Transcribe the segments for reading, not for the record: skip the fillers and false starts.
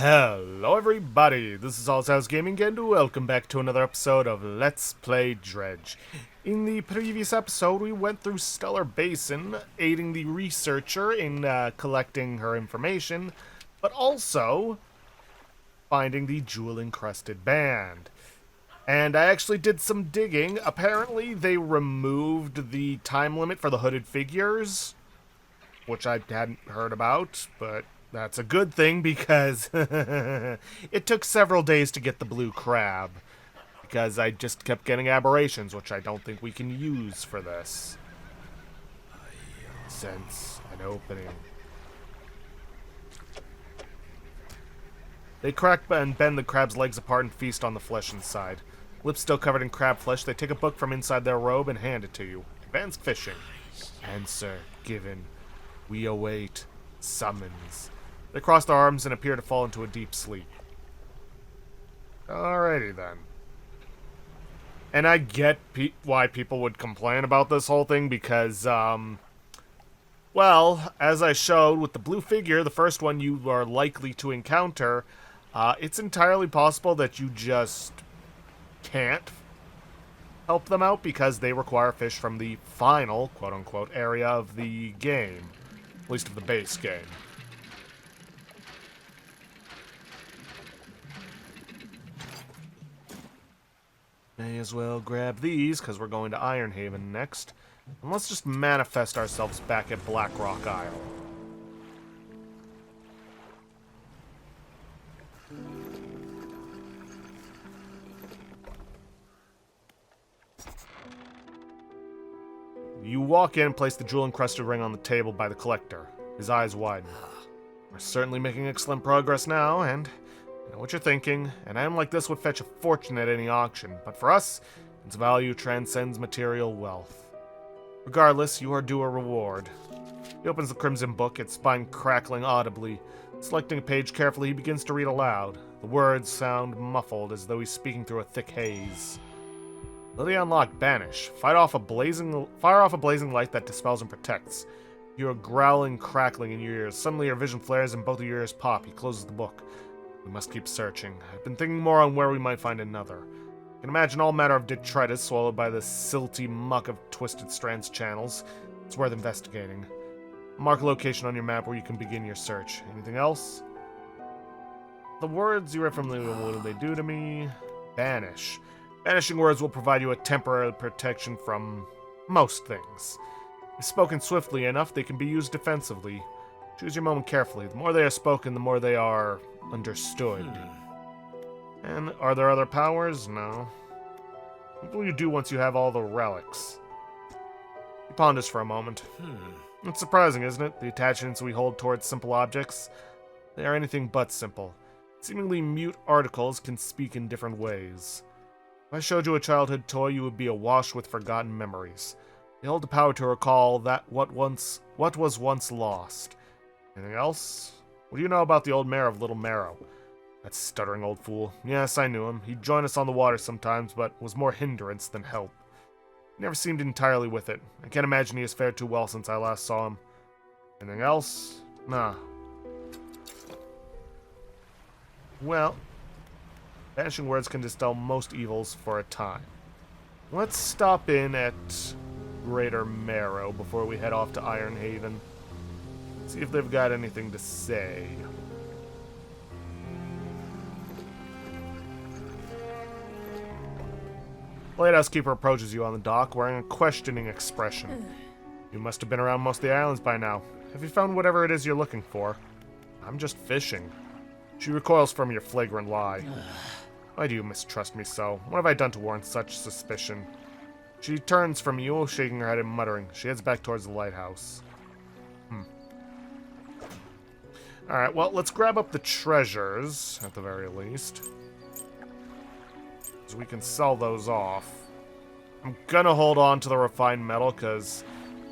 Hello everybody, this is Allshouse Gaming and welcome back to another episode of Let's Play Dredge. In the previous episode we went through Stellar Basin, aiding the researcher in collecting her information, but also finding the jewel-encrusted band. And I actually did some digging. Apparently they removed the time limit for the hooded figures, which I hadn't heard about, but that's a good thing because it took several days to get the blue crab, because I just kept getting aberrations, which I don't think we can use for this. Sense an opening. They crack and bend the crab's legs apart and feast on the flesh inside. Lips still covered in crab flesh, they take a book from inside their robe and hand it to you. Advanced fishing. Answer given. We await summons. They cross their arms and appear to fall into a deep sleep. Alrighty then. And I get why people would complain about this whole thing because, well, as I showed with the blue figure, the first one you are likely to encounter, it's entirely possible that you just can't help them out because they require fish from the final, quote-unquote, area of the game. At least of the base game. May as well grab these, because we're going to Ironhaven next. And let's just manifest ourselves back at Blackrock Isle. You walk in and place the jewel-encrusted ring on the table by the collector. His eyes widen. We're certainly making excellent progress now, and I know what you're thinking. An item like this would fetch a fortune at any auction, but for us, its value transcends material wealth. Regardless, you are due a reward. He opens the crimson book, its spine crackling audibly. Selecting a page carefully, he begins to read aloud. The words sound muffled, as though he's speaking through a thick haze. Ability unlocked, Banish. Fire off a blazing light that dispels and protects. You hear a growling, crackling in your ears. Suddenly your vision flares and both of your ears pop. He closes the book. We must keep searching. I've been thinking more on where we might find another. I can imagine all manner of detritus swallowed by the silty muck of Twisted Strands channels. It's worth investigating. Mark a location on your map where you can begin your search. Anything else? The words you read from the what do they do to me? Banish. Banishing words will provide you a temporary protection from most things. If spoken swiftly enough, they can be used defensively. Choose your moment carefully. The more they are spoken, the more they are understood. And are there other powers? No. What will you do once you have all the relics? He ponders for a moment. It's surprising, isn't it? The attachments we hold towards simple objects. They are anything but simple. Seemingly mute articles can speak in different ways. If I showed you a childhood toy, you would be awash with forgotten memories. They hold the power to recall that what was once lost. Anything else? What do you know about the old mayor of Little Marrow? That stuttering old fool. Yes, I knew him. He'd join us on the water sometimes, but was more hindrance than help. He never seemed entirely with it. I can't imagine he has fared too well since I last saw him. Anything else? Nah. Well, banishing words can dispel most evils for a time. Let's stop in at Greater Marrow before we head off to Ironhaven. See if they've got anything to say. The lighthouse keeper approaches you on the dock, wearing a questioning expression. You must have been around most of the islands by now. Have you found whatever it is you're looking for? I'm just fishing. She recoils from your flagrant lie. Why do you mistrust me so? What have I done to warrant such suspicion? She turns from you, shaking her head and muttering. She heads back towards the lighthouse. Alright, well, let's grab up the treasures, at the very least. So we can sell those off. I'm gonna hold on to the refined metal, because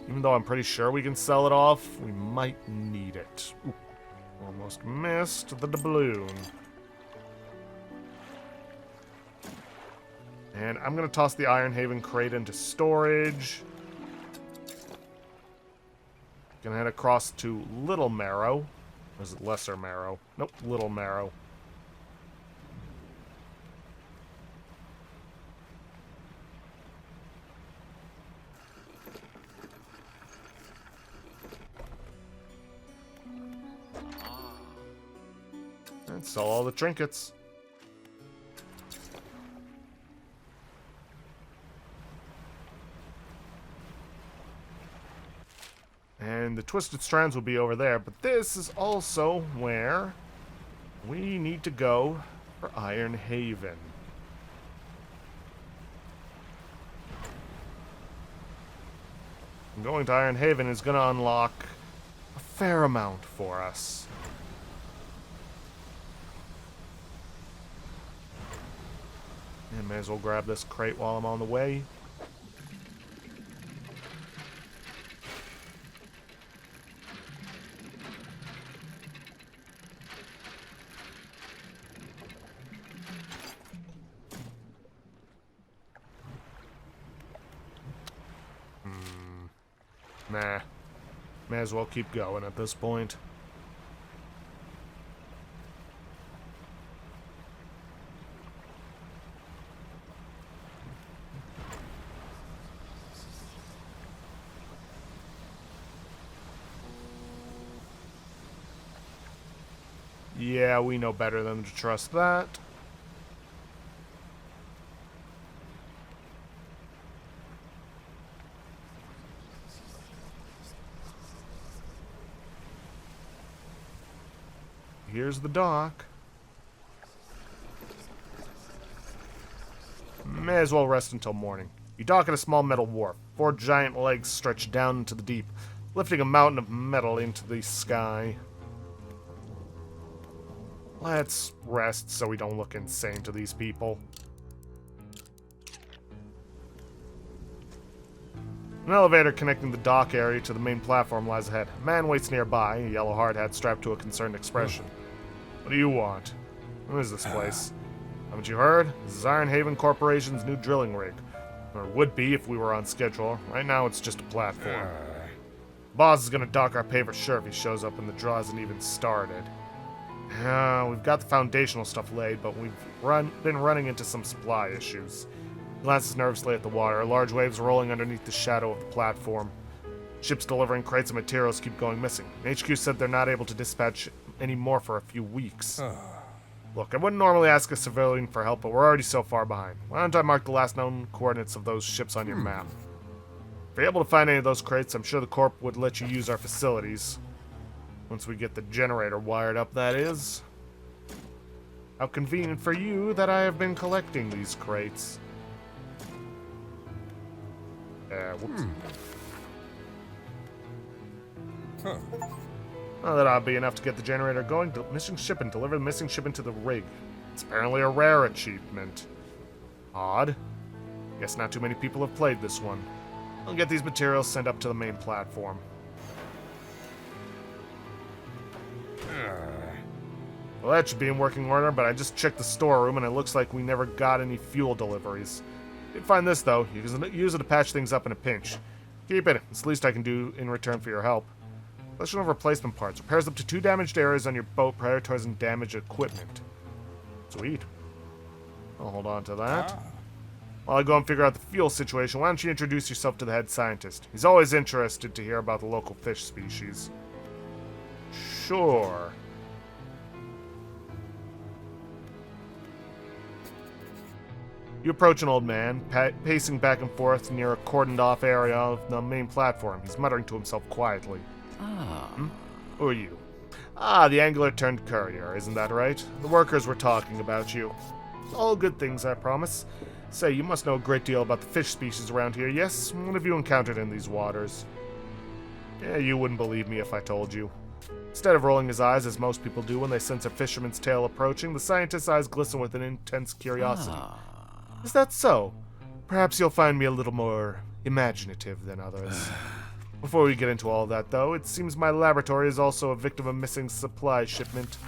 even though I'm pretty sure we can sell it off, we might need it. Ooh, almost missed the doubloon. And I'm gonna toss the Ironhaven crate into storage. Gonna head across to Little Marrow. Or is it Lesser Marrow? Nope, Little Marrow. And sell all the trinkets. And the Twisted Strands will be over there, but this is also where we need to go for Iron Haven. And going to Iron Haven is going to unlock a fair amount for us. And may as well grab this crate while I'm on the way. Nah. May as well keep going at this point. Yeah, we know better than to trust that. Here's the dock. May as well rest until morning. You dock at a small metal wharf. 4 giant legs stretch down into the deep, lifting a mountain of metal into the sky. Let's rest so we don't look insane to these people. An elevator connecting the dock area to the main platform lies ahead. A man waits nearby, a yellow hard hat strapped to a concerned expression. What do you want? What is this place? Haven't you heard? This is Iron Haven Corporation's new drilling rig. Or would be if we were on schedule. Right now it's just a platform. Boss is gonna dock our pay for sure if he shows up and the draw hasn't even started. We've got the foundational stuff laid, but we've been running into some supply issues. He glances nervously at the water. Large waves rolling underneath the shadow of the platform. Ships delivering crates of materials keep going missing. HQ said they're not able to dispatch any more for a few weeks. Look, I wouldn't normally ask a civilian for help, but we're already so far behind. Why don't I mark the last known coordinates of those ships on your map? If you're able to find any of those crates, I'm sure the Corp would let you use our facilities. Once we get the generator wired up, that is. How convenient for you that I have been collecting these crates. Whoops. Well, that ought to be enough to get the generator going. Missing ship and deliver the missing shipment to the rig. It's apparently a rare achievement. Odd. Guess not too many people have played this one. I'll get these materials sent up to the main platform. Well, that should be in working order, but I just checked the storeroom and it looks like we never got any fuel deliveries. Did find this, though. You can use it to patch things up in a pinch. Keep it. It's the least I can do in return for your help. Collection of replacement parts. Repairs up to 2 damaged areas on your boat, prioritizing damaged equipment. Sweet. I'll hold on to that. While I go and figure out the fuel situation, why don't you introduce yourself to the head scientist? He's always interested to hear about the local fish species. Sure. You approach an old man, pacing back and forth near a cordoned-off area of the main platform. He's muttering to himself quietly. Who are you? The angler-turned-courier, isn't that right? The workers were talking about you. All good things, I promise. Say, you must know a great deal about the fish species around here, yes? What have you encountered in these waters? Yeah, you wouldn't believe me if I told you. Instead of rolling his eyes, as most people do when they sense a fisherman's tale approaching, the scientist's eyes glisten with an intense curiosity. Is that so? Perhaps you'll find me a little more imaginative than others. Before we get into all of that, though, it seems my laboratory is also a victim of a missing supply shipment.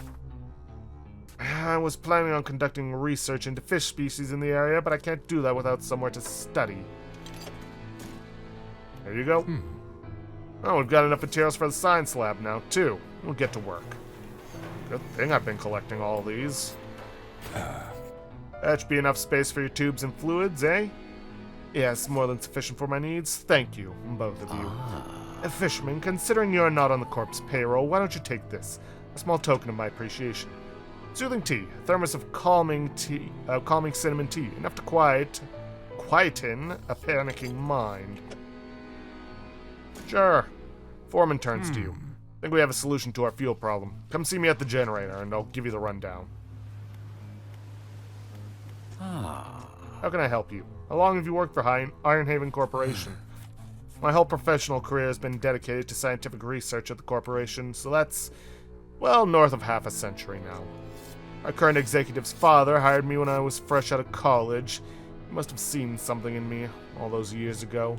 I was planning on conducting research into fish species in the area, but I can't do that without somewhere to study. There you go. Oh, we've got enough materials for the science lab now, too. We'll get to work. Good thing I've been collecting all these. That should be enough space for your tubes and fluids, eh? Yes, more than sufficient for my needs. Thank you, both of you. Fisherman, considering you're not on the corp's payroll, why don't you take this? A small token of my appreciation. Soothing tea, a thermos of calming cinnamon tea, enough to quieten a panicking mind. Sure. Foreman turns to you. Think we have a solution to our fuel problem. Come see me at the generator, and I'll give you the rundown. How can I help you? How long have you worked for Ironhaven Corporation? My whole professional career has been dedicated to scientific research at the corporation, so that's, well, north of half a century now. Our current executive's father hired me when I was fresh out of college. He must have seen something in me all those years ago.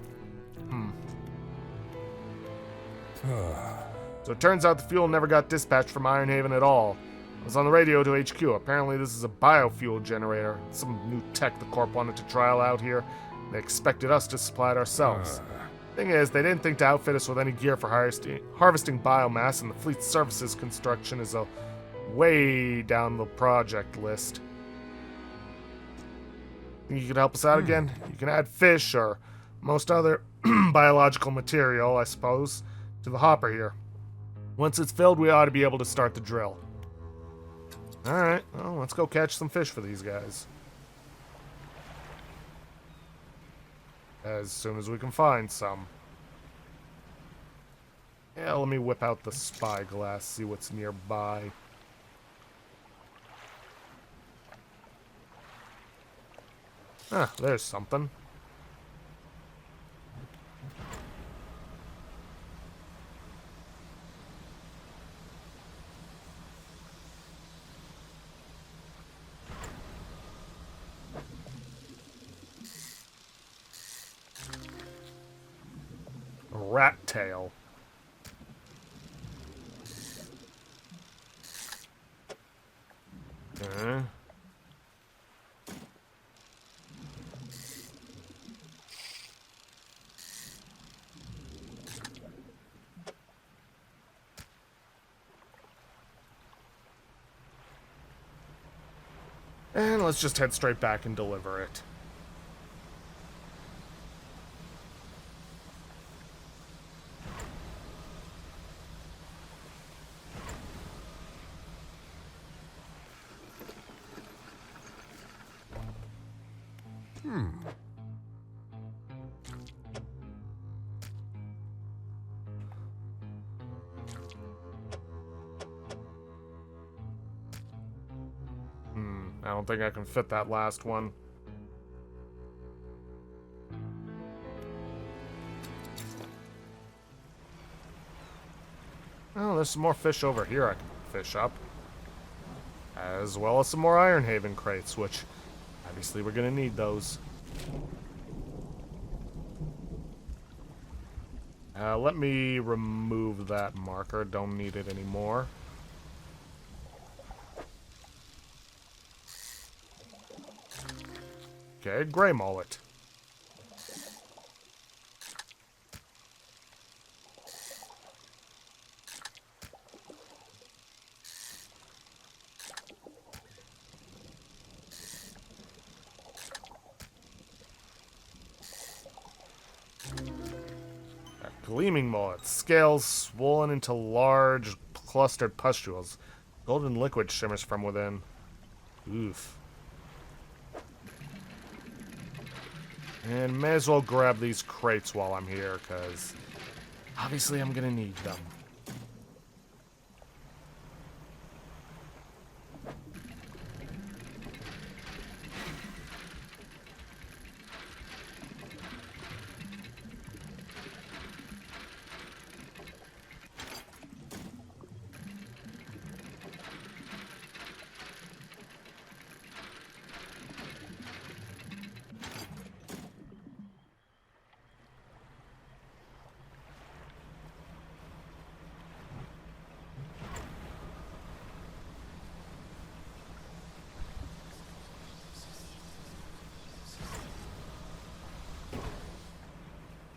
So it turns out the fuel never got dispatched from Ironhaven at all. I was on the radio to HQ. Apparently this is a biofuel generator. Some new tech the Corp wanted to trial out here. They expected us to supply it ourselves. Thing is, they didn't think to outfit us with any gear for harvesting biomass, and the fleet services construction is a way down the project list. Think you could help us out again? You can add fish or most other biological material, I suppose, to the hopper here. Once it's filled, we ought to be able to start the drill. Alright, well, let's go catch some fish for these guys. As soon as we can find some. Yeah, let me whip out the spyglass, see what's nearby. Ah, there's something. A rat tail. Okay. And let's just head straight back and deliver it. I don't think I can fit that last one. Oh, there's some more fish over here I can fish up. As well as some more Ironhaven crates, which obviously we're gonna need those. Let me remove that marker. Don't need it anymore. Okay, gray mullet. Gleaming mullet. Scales swollen into large, clustered pustules. Golden liquid shimmers from within. Oof. And may as well grab these crates while I'm here, because obviously I'm gonna need them.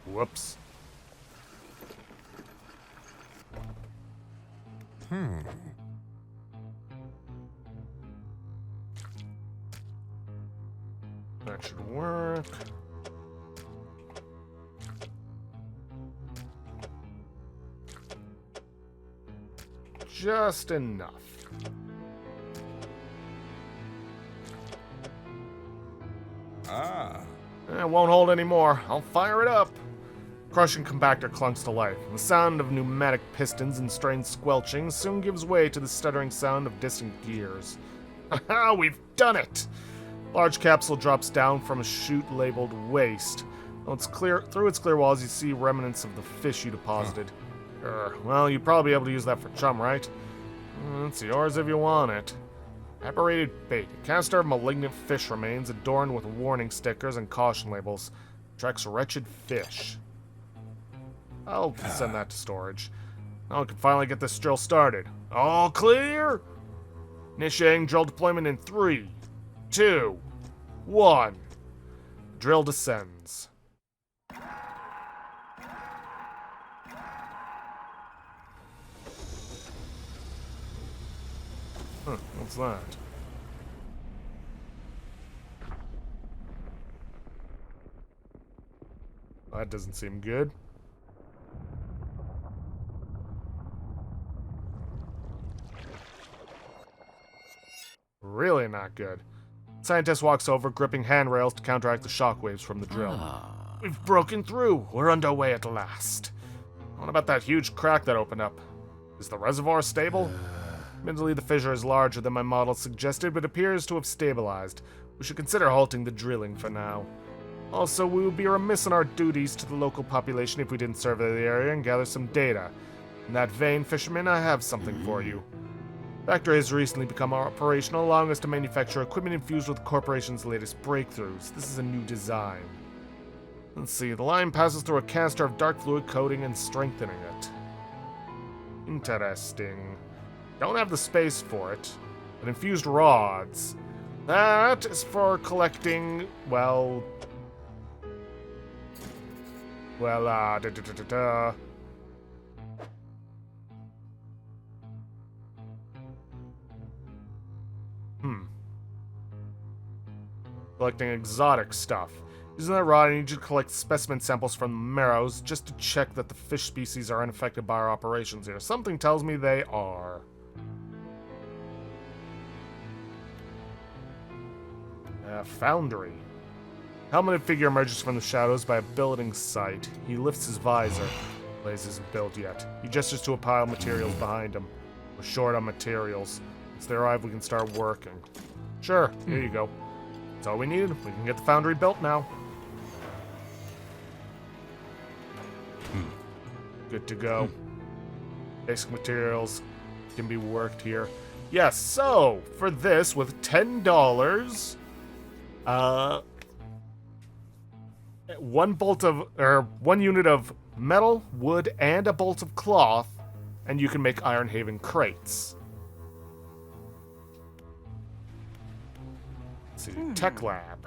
Whoops. That should work. Just enough. It won't hold anymore. I'll fire it up. Crushing compactor clunks to life. The sound of pneumatic pistons and strained squelching soon gives way to the stuttering sound of distant gears. Haha, we've done it! Large capsule drops down from a chute labeled waste. Through its clear walls, you see remnants of the fish you deposited. Well, you'd probably be able to use that for chum, right? It's yours if you want it. Apparated bait. A canister of malignant fish remains adorned with warning stickers and caution labels. Attracts wretched fish. I'll send that to storage. Now we can finally get this drill started. All clear? Initiating drill deployment in 3, 2, 1. Drill descends. What's that? That doesn't seem good. Really not good. Scientist walks over, gripping handrails to counteract the shockwaves from the drill. We've broken through. We're underway at last. What about that huge crack that opened up? Is the reservoir stable? Admittedly, the fissure is larger than my model suggested, but appears to have stabilized. We should consider halting the drilling for now. Also, we would be remiss in our duties to the local population if we didn't survey the area and gather some data. In that vein, fishermen, I have something for you. The factory has recently become operational, allowing us to manufacture equipment infused with the corporation's latest breakthroughs. This is a new design. Let's see, the line passes through a canister of dark fluid coating and strengthening it. Interesting. Don't have the space for it. But infused rods. That is for collecting, well, collecting exotic stuff. Using that rod, I need you to collect specimen samples from the marrows just to check that the fish species are unaffected by our operations here. Something tells me they are. Foundry. Helmeted figure emerges from the shadows by a building site. He lifts his visor. Blaze isn't built yet. He gestures to a pile of materials behind him. We're short on materials. Once they arrive, we can start working. Sure, here you go. That's all we need. We can get the foundry built now. Good to go. Basic materials can be worked here. Yes, so for this, with $10, one unit of metal, wood, and a bolt of cloth, and you can make Ironhaven crates. Let's see, Tech Lab.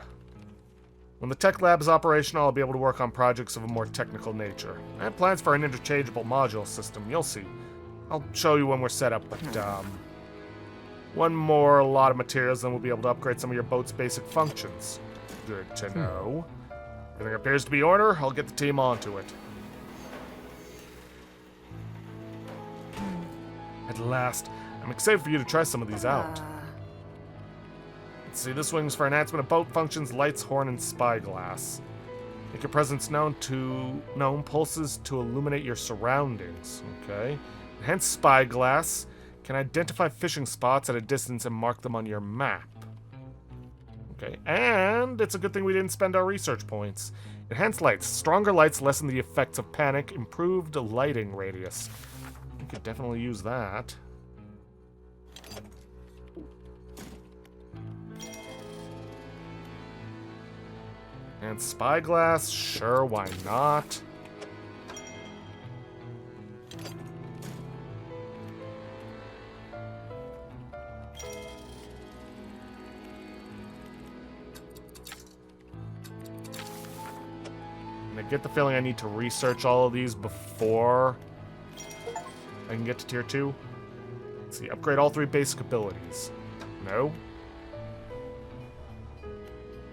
When the Tech Lab is operational, I'll be able to work on projects of a more technical nature. I have plans for an interchangeable module system, you'll see. I'll show you when we're set up, but, one more lot of materials, then we'll be able to upgrade some of your boat's basic functions. Good to know. Everything appears to be in order. I'll get the team onto it. At last. I'm excited for you to try some of these out. Let's see, this wing's for enhancement of boat functions, lights, horn, and spyglass. Make your presence known pulses to illuminate your surroundings. Okay. Enhanced spyglass. Can identify fishing spots at a distance and mark them on your map. Okay, and it's a good thing we didn't spend our research points. Enhanced lights. Stronger lights lessen the effects of panic. Improved lighting radius. We could definitely use that. And spyglass. Sure, why not? I get the feeling I need to research all of these before I can get to tier 2. Let's see, upgrade all 3 basic abilities. No.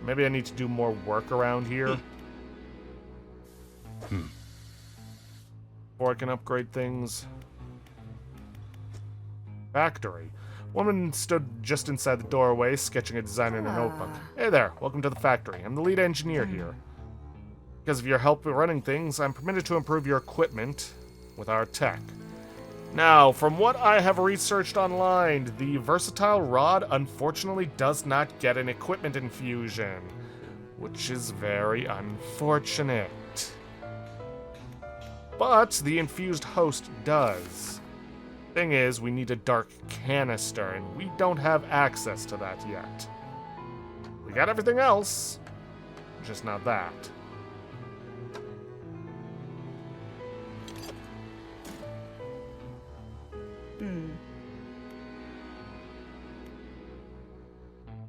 Maybe I need to do more work around here. Before I can upgrade things. Factory. Woman stood just inside the doorway, sketching a design in a notebook. Hey there, welcome to the factory. I'm the lead engineer here. Because of your help running things, I'm permitted to improve your equipment with our tech. Now, from what I have researched online, the versatile rod unfortunately does not get an equipment infusion, which is very unfortunate. But the infused host does. Thing is, we need a dark canister, and we don't have access to that yet. We got everything else, just not that.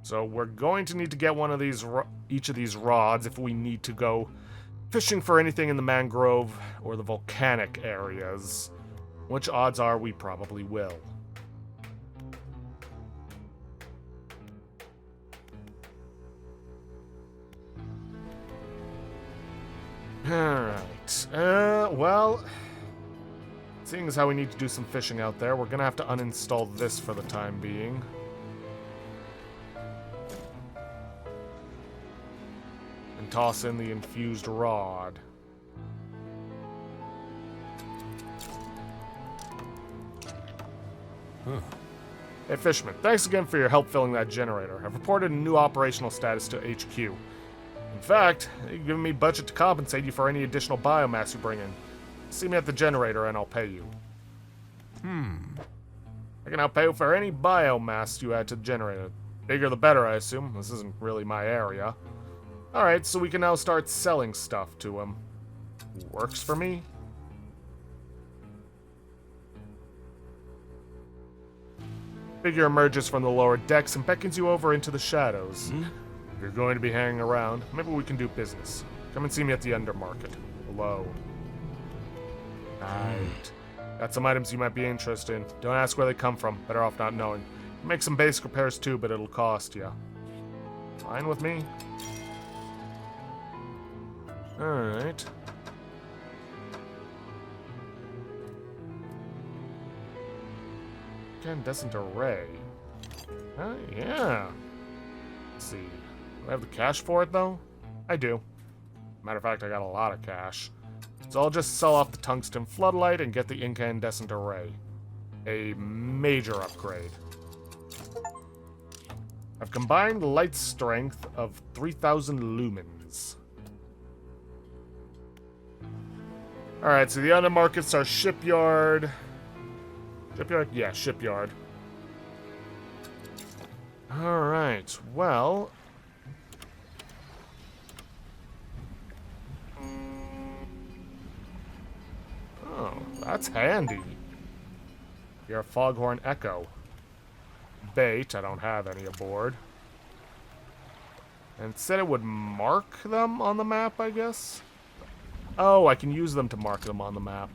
So we're going to need to get one of these, each of these rods if we need to go fishing for anything in the mangrove or the volcanic areas. Which odds are we probably will. Alright. Well, seeing as how we need to do some fishing out there, we're gonna have to uninstall this for the time being. And toss in the infused rod. Hey, Fishman, thanks again for your help filling that generator. I've reported a new operational status to HQ. In fact, you've given me budget to compensate you for any additional biomass you bring in. See me at the generator and I'll pay you. I can now pay you for any biomass you add to the generator. Bigger the better, I assume. This isn't really my area. Alright, so we can now start selling stuff to him. Works for me. Figure emerges from the lower decks and beckons you over into the shadows. If you're going to be hanging around, maybe we can do business. Come and see me at the undermarket. Below. Right. Got some items you might be interested in. Don't ask where they come from. Better off not knowing. Make some basic repairs too, but it'll cost you. Fine with me? Alright. Incandescent array. Yeah. Let's see. Do I have the cash for it, though? I do. Matter of fact, I got a lot of cash. So I'll just sell off the tungsten floodlight and get the incandescent array. A major upgrade. I've combined light strength of 3,000 lumens. Alright, so the undermarkets are shipyard. Shipyard? Yeah, shipyard. Alright, well... Oh, that's handy. You're a foghorn echo. Bait, I don't have any aboard. And it said it would mark them on the map, I guess? Oh, I can use them to mark them on the map.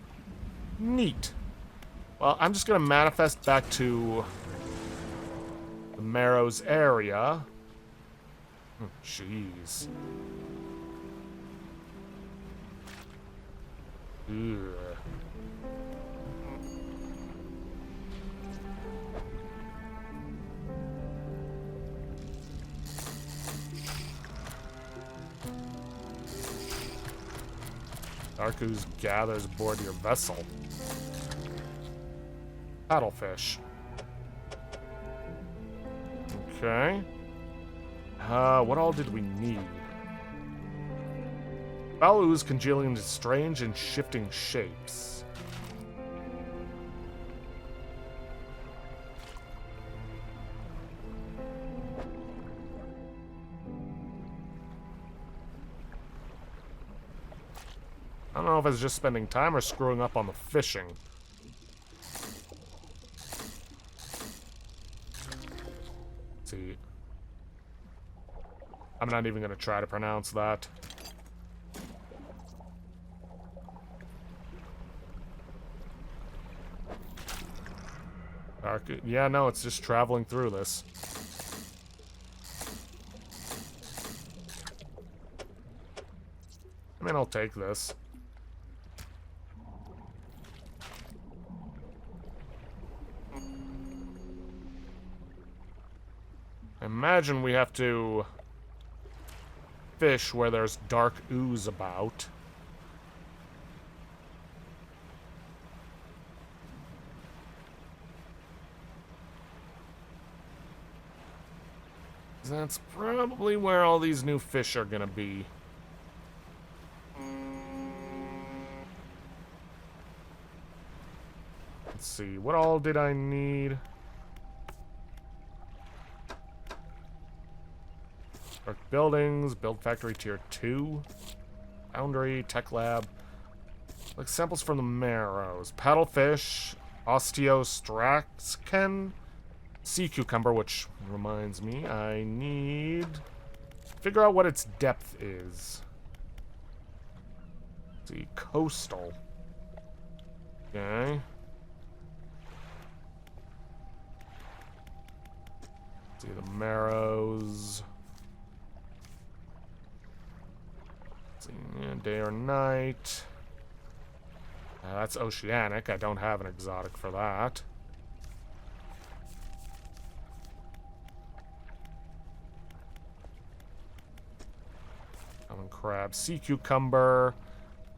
Neat. Well, I'm just going to manifest back to the Marrows area. Jeez. Ugh. Darkus gathers aboard your vessel. Paddlefish. Okay. What all did we need? Foul ooze congealing into strange and shifting shapes. I don't know if it's just spending time or screwing up on the fishing. Let's see. I'm not even going to try to pronounce that. Yeah, no, it's just traveling through this. I mean, I'll take this. I imagine we have to fish where there's dark ooze about. That's probably where all these new fish are gonna be. Let's see, what all did I need? Dark buildings, build factory tier 2, foundry, tech lab. Like samples from the marrows. Paddlefish, osteostraxken, sea cucumber, which reminds me, I need to figure out what its depth is. Let's see, coastal. Okay. Let's see, the marrows. Let's see, yeah, day or night. That's oceanic. I don't have an exotic for that. Common crab. Sea cucumber.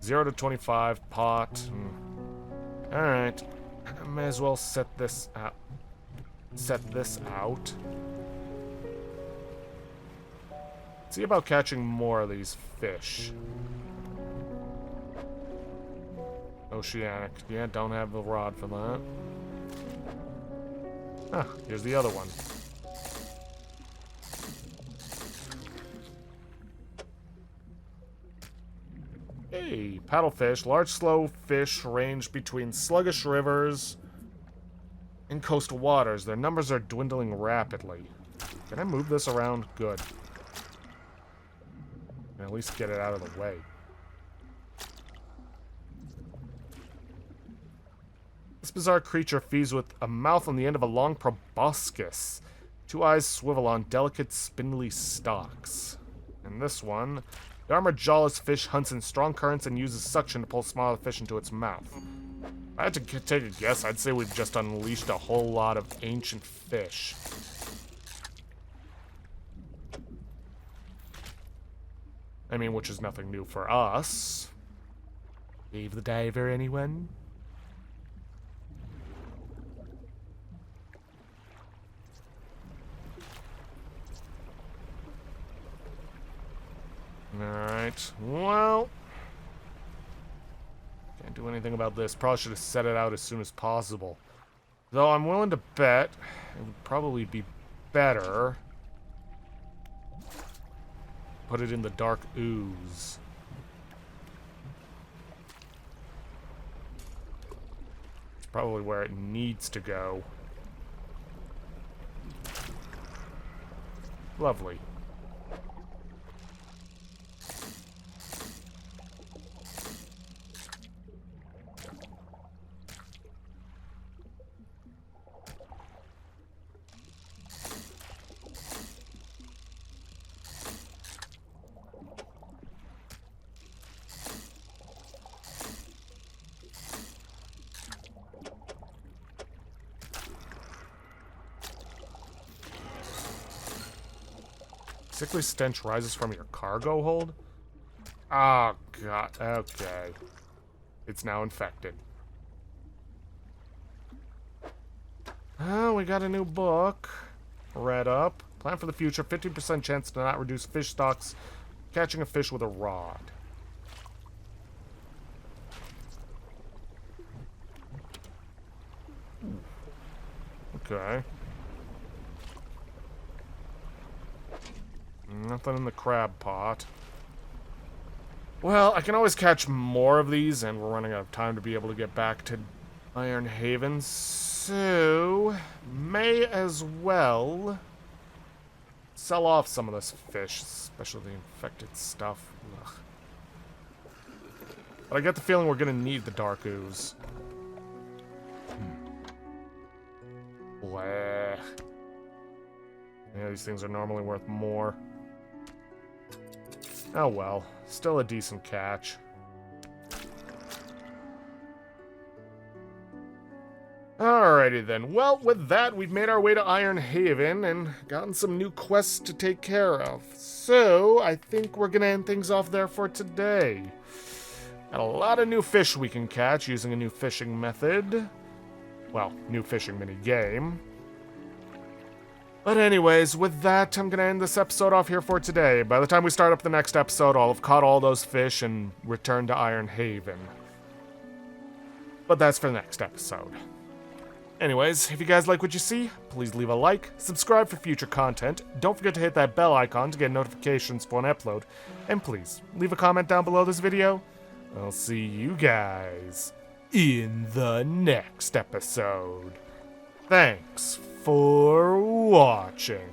0 to 25 pot. Alright. I may as well set this out. See about catching more of these fish. Oceanic. Yeah, don't have the rod for that. Ah, here's the other one. Hey, paddlefish. Large, slow fish range between sluggish rivers and coastal waters. Their numbers are dwindling rapidly. Can I move this around? Good. Can at least get it out of the way. This bizarre creature feeds with a mouth on the end of a long proboscis. 2 eyes swivel on delicate, spindly stalks. And this one, the armored jawless fish hunts in strong currents and uses suction to pull smaller fish into its mouth. If I had to take a guess, I'd say we've just unleashed a whole lot of ancient fish. I mean, which is nothing new for us. Leave the diver, anyone? Alright, well... Can't do anything about this. Probably should have set it out as soon as possible. Though I'm willing to bet it would probably be better... Put it in the dark ooze. It's probably where it needs to go. Lovely. Sickly stench rises from your cargo hold? Oh, God. Okay. It's now infected. Oh, we got a new book. Read up. Plan for the future. 50% chance to not reduce fish stocks. Catching a fish with a rod. Okay. Nothing in the crab pot. Well, I can always catch more of these, and we're running out of time to be able to get back to Iron Haven, so may as well sell off some of this fish, especially the infected stuff. Ugh. But I get the feeling we're gonna need the dark ooze. Bleh. Yeah, these things are normally worth more. Oh well, still a decent catch. Alrighty then, well, with that, we've made our way to Iron Haven and gotten some new quests to take care of. So, I think we're gonna end things off there for today. Got a lot of new fish we can catch using a new fishing method. Well, new fishing mini-game. But anyways, with that, I'm gonna end this episode off here for today. By the time we start up the next episode, I'll have caught all those fish and returned to Iron Haven. But that's for the next episode. Anyways, if you guys like what you see, please leave a like, subscribe for future content, don't forget to hit that bell icon to get notifications for an upload, and please, leave a comment down below this video. I'll see you guys in the next episode. Thanks for watching.